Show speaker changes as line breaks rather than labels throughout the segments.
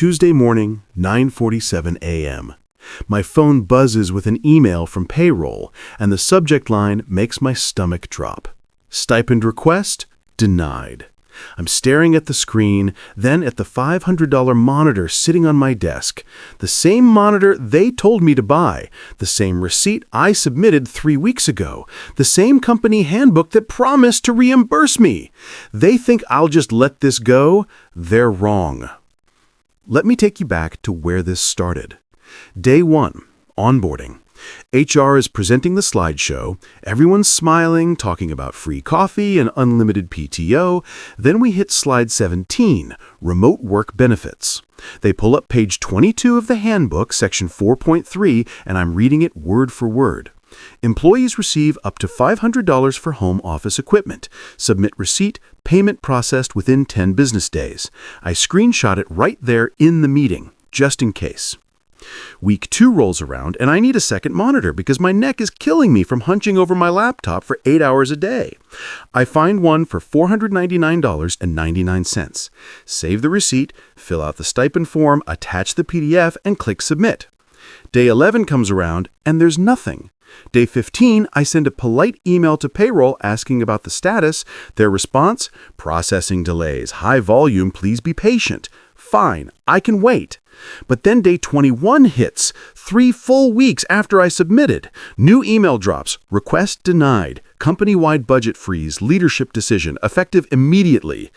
Tuesday morning, 9:47 a.m. My phone buzzes with an email from Payroll, and the subject line makes my stomach drop. Stipend request denied. I'm staring at the screen, then at the $500 monitor sitting on my desk. The same monitor they told me to buy, the same receipt I submitted 3 weeks ago, the same company handbook that promised to reimburse me. They think I'll just let this go? They're wrong. Let me take you back to where this started. Day 1, onboarding. HR is presenting the slideshow, everyone's smiling, talking about free coffee and unlimited PTO. Then we hit slide 17, remote work benefits. They pull up page 22 of the handbook, section 4.3, and I'm reading it word for word. Employees receive up to $500 for home office equipment. Submit receipt, payment processed within 10 business days. I screenshot it right there in the meeting, just in case. Week 2 rolls around, and I need a second monitor because my neck is killing me from hunching over my laptop for 8 hours a day. I find one for $499.99. Save the receipt, fill out the stipend form, attach the PDF, and click Submit. Day 11 comes around, and there's nothing. Day 15, I send a polite email to Payroll asking about the status. Their response, processing delays, high volume, please be patient. Fine, I can wait. But then day 21 hits, 3 full weeks after I submitted. New email drops, request denied, company-wide budget freeze, leadership decision, effective immediately.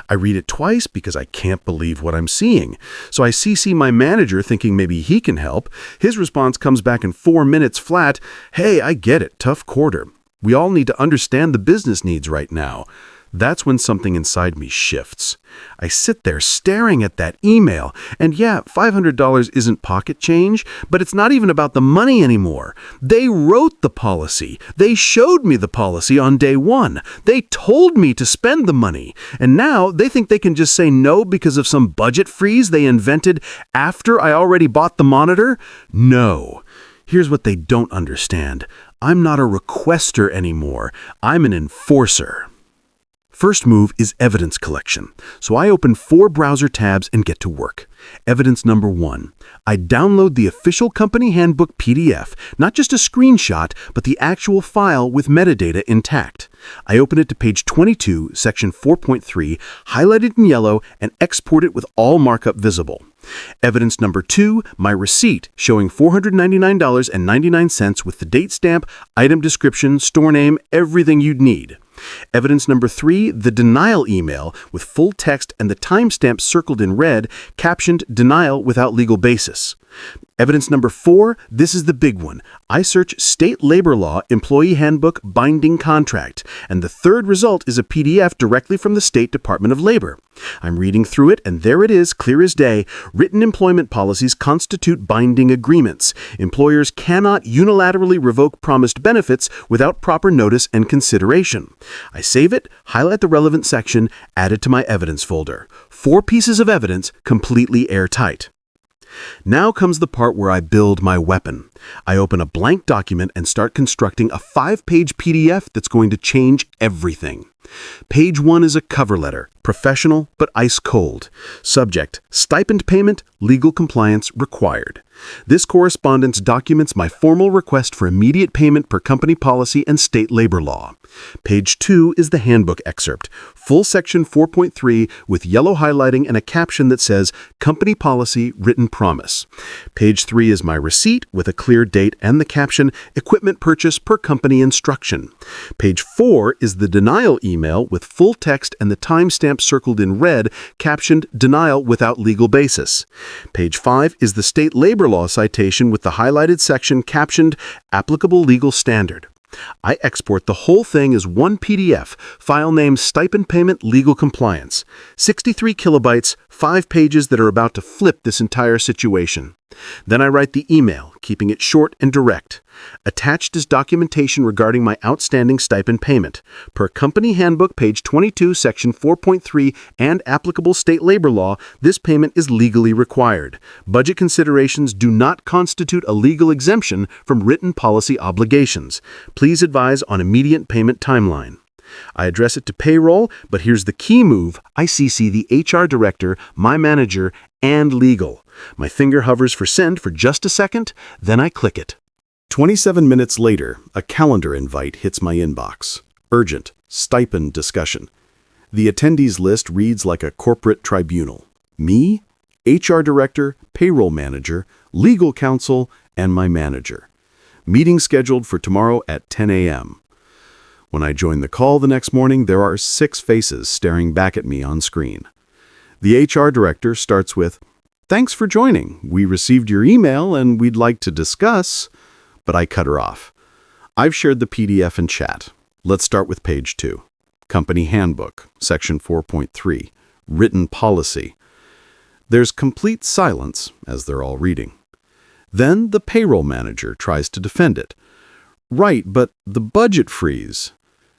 I read it twice because I can't believe what I'm seeing. So I CC my manager thinking maybe he can help. His response comes back in 4 minutes flat. Hey, I get it, tough quarter. We all need to understand the business needs right now. That's when something inside me shifts. I sit there staring at that email, and yeah, $500 isn't pocket change, but it's not even about the money anymore. They wrote the policy. They showed me the policy on day 1. They told me to spend the money, and now they think they can just say no because of some budget freeze they invented after I already bought the monitor? No. Here's what they don't understand. I'm not a requester anymore. I'm an enforcer. First move is evidence collection. So I open 4 browser tabs and get to work. Evidence number 1. I download the official company handbook PDF, not just a screenshot, but the actual file with metadata intact. I open it to page 22, section 4.3, highlighted in yellow, and export it with all markup visible. Evidence number 2, my receipt showing $499.99 with the date stamp, item description, store name, everything you'd need. Evidence number 3, the denial email with full text and the timestamp circled in red, captioned denial without legal basis. Evidence number 4, this is the big one. I search State Labor Law Employee Handbook Binding Contract, and the third result is a PDF directly from the State Department of Labor. I'm reading through it, and there it is, clear as day. Written employment policies constitute binding agreements. Employers cannot unilaterally revoke promised benefits without proper notice and consideration. I save it, highlight the relevant section, add it to my evidence folder. 4 pieces of evidence, completely airtight. Now comes the part where I build my weapon. I open a blank document and start constructing a 5-page PDF that's going to change everything. Page 1 is a cover letter, professional but ice cold. Subject, stipend payment, legal compliance required. This correspondence documents my formal request for immediate payment per company policy and state labor law. Page 2 is the handbook excerpt, full section 4.3 with yellow highlighting and a caption that says, Company Policy Written Promise. Page 3 is my receipt with a clear date and the caption, Equipment Purchase per Company Instruction. Page 4 is the denial email with full text and the timestamp circled in red, captioned Denial Without Legal Basis. Page 5 is the state labor law citation with the highlighted section captioned Applicable Legal Standard. I export the whole thing as one PDF, file name Stipend Payment Legal Compliance. 63 kilobytes, 5 pages that are about to flip this entire situation. Then I write the email, keeping it short and direct. Attached is documentation regarding my outstanding stipend payment. Per Company Handbook, page 22, section 4.3, and applicable state labor law, this payment is legally required. Budget considerations do not constitute a legal exemption from written policy obligations. Please advise on immediate payment timeline. I address it to Payroll, but here's the key move. I CC the HR director, my manager, and legal. My finger hovers for send for just a second, then I click it. 27 minutes later, a calendar invite hits my inbox. Urgent, stipend discussion. The attendees list reads like a corporate tribunal. Me, HR director, payroll manager, legal counsel, and my manager. Meeting scheduled for tomorrow at 10 a.m. When I join the call the next morning, there are 6 faces staring back at me on screen. The HR director starts with, "Thanks for joining. We received your email and we'd like to discuss," but I cut her off. I've shared the PDF in chat. Let's start with page 2. Company Handbook, section 4.3, Written Policy. There's complete silence as they're all reading. Then the payroll manager tries to defend it. "Right, but the budget freeze."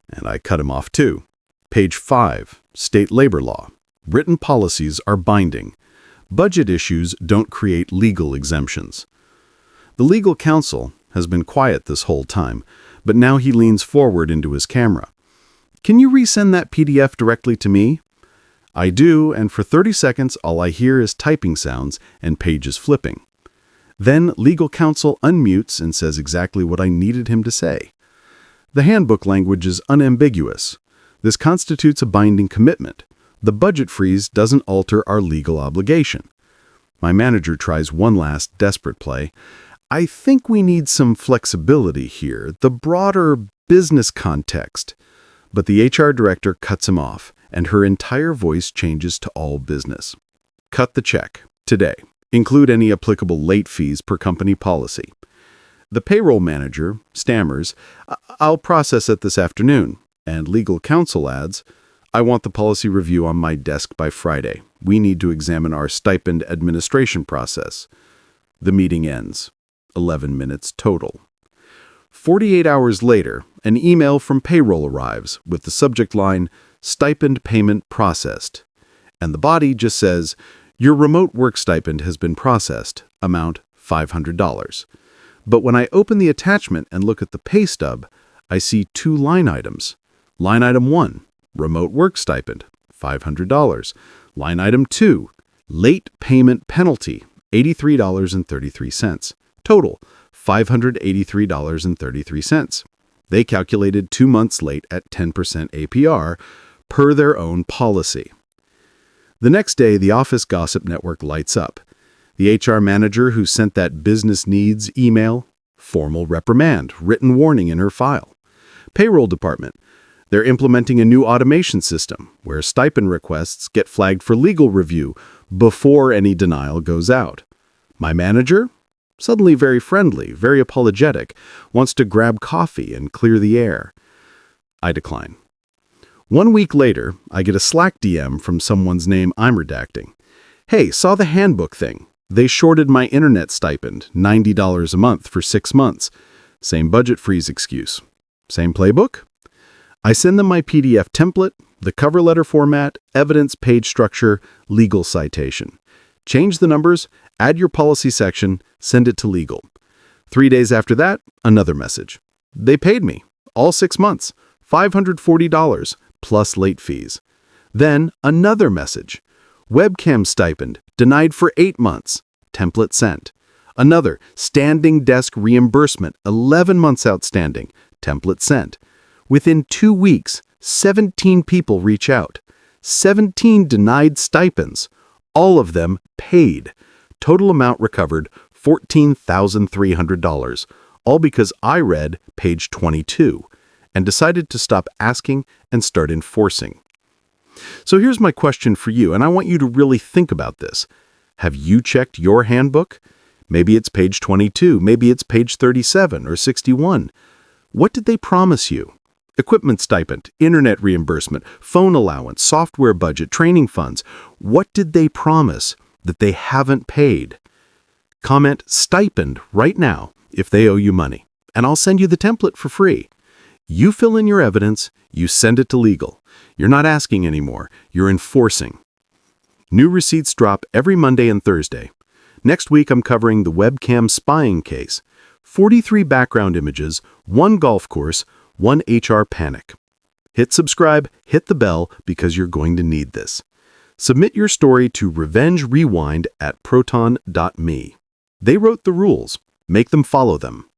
And I cut him off too. Page 5, State Labor Law. Written policies are binding. Budget issues don't create legal exemptions. The legal counsel has been quiet this whole time, but now he leans forward into his camera. "Can you resend that PDF directly to me?" I do, and for 30 seconds all I hear is typing sounds and pages flipping. Then legal counsel unmutes and says exactly what I needed him to say. The handbook language is unambiguous. This constitutes a binding commitment. The budget freeze doesn't alter our legal obligation. My manager tries one last desperate play. "I think we need some flexibility here, the broader business context." But the HR director cuts him off, and her entire voice changes to all business. "Cut the check, today. Include any applicable late fees per company policy." The payroll manager stammers, "I'll process it this afternoon." And legal counsel adds, "I want the policy review on my desk by Friday. We need to examine our stipend administration process." The meeting ends. 11 minutes total. 48 hours later, an email from Payroll arrives with the subject line, "Stipend payment processed." And the body just says, "Your remote work stipend has been processed. Amount $500. But when I open the attachment and look at the pay stub, I see 2 line items. Line item 1, remote work stipend, $500. Line item 2, late payment penalty, $83.33. Total, $583.33. They calculated 2 months late at 10% APR per their own policy. The next day, the office gossip network lights up. The HR manager who sent that business needs email, formal reprimand, written warning in her file. Payroll department, they're implementing a new automation system where stipend requests get flagged for legal review before any denial goes out. My manager, suddenly very friendly, very apologetic, wants to grab coffee and clear the air. I decline. 1 week later, I get a Slack DM from someone's name I'm redacting. "Hey, saw the handbook thing. They shorted my internet stipend, $90 a month for 6 months. Same budget freeze excuse. Same playbook?" I send them my PDF template, the cover letter format, evidence page structure, legal citation. Change the numbers, add your policy section, send it to legal. 3 days after that, another message. They paid me, all 6 months, $540 plus late fees. Then another message. Webcam stipend, denied for 8 months, template sent. Another, standing desk reimbursement, 11 months outstanding, template sent. Within 2 weeks, 17 people reach out. 17 denied stipends, all of them paid. Total amount recovered, $14,300, all because I read page 22 and decided to stop asking and start enforcing. So here's my question for you, and I want you to really think about this. Have you checked your handbook? Maybe it's page 22, maybe it's page 37 or 61. What did they promise you? Equipment stipend, internet reimbursement, phone allowance, software budget, training funds. What did they promise that they haven't paid? Comment stipend right now if they owe you money, and I'll send you the template for free. You fill in your evidence, you send it to legal. You're not asking anymore, you're enforcing. New receipts drop every Monday and Thursday. Next week I'm covering the webcam spying case. 43 background images, 1 golf course, 1 HR panic. Hit subscribe, hit the bell, because you're going to need this. Submit your story to revengerewind@proton.me. They wrote the rules. Make them follow them.